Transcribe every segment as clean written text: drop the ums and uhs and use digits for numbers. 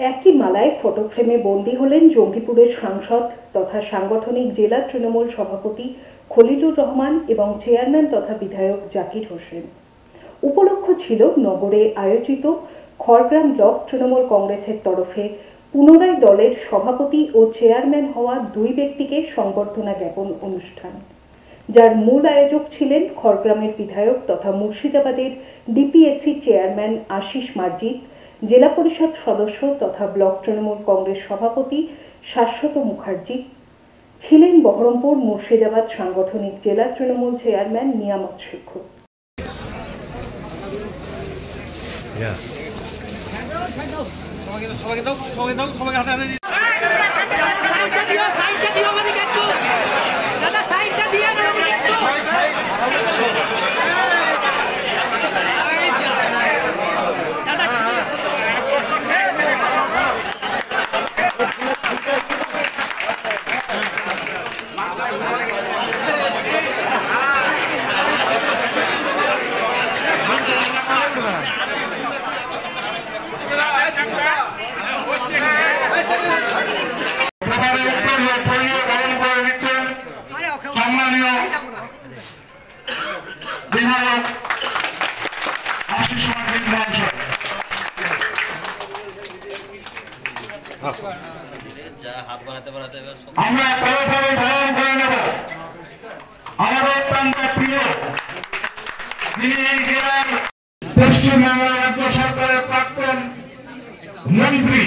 একই মালায় ফটো ফ্রেমে বন্দী হলেন জঙ্গিপুরের সাংসদ তথা সাংগঠনিক জেলা তৃণমূল সভাপতি খলিলুর রহমান এবং চেয়ারম্যান তথা বিধায়ক জাকির হোসেন। উপলক্ষ ছিল নগরে আয়োজিত খড়গ্রাম ব্লক তৃণমূল কংগ্রেসের তরফে পুনরায় দলের সভাপতি ও চেয়ারম্যান হওয়া দুই ব্যক্তিকে সংবর্ধনা জ্ঞাপন অনুষ্ঠান, যার মূল আয়োজক ছিলেন খড়গ্রামের বিধায়ক তথা মুর্শিদাবাদের ডিপিএসসি চেয়ারম্যান আশিস মার্জিত, জেলা পরিষদ সদস্য তথা ব্লক তৃণমূল কংগ্রেস সভাপতি শাশ্বত মুখার্জি, ছিলেন বহরমপুর মুর্শিদাবাদ সাংগঠনিক জেলা তৃণমূল চেয়ারম্যান নিয়ামত শেখ। আমরা পরপরে ধারণ করে নেব আমাদের অত্যন্ত প্রিয় পশ্চিমবঙ্গ রাজ্য সরকারের প্রাক্তন মন্ত্রী,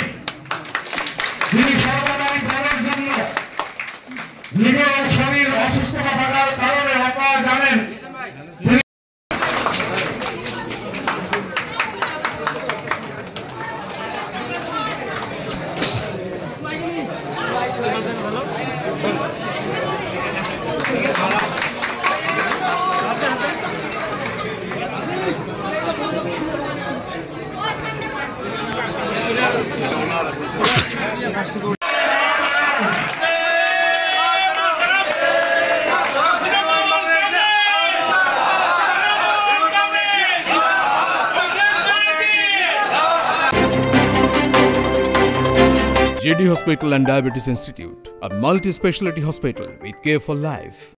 যিনি সর্বদাই দলের জন্য নিজের শরীর অসুস্থতা থাকার কারণে আপনারা জানেন JD Hospital and Diabetes Institute, a multi-specialty hospital with care for life.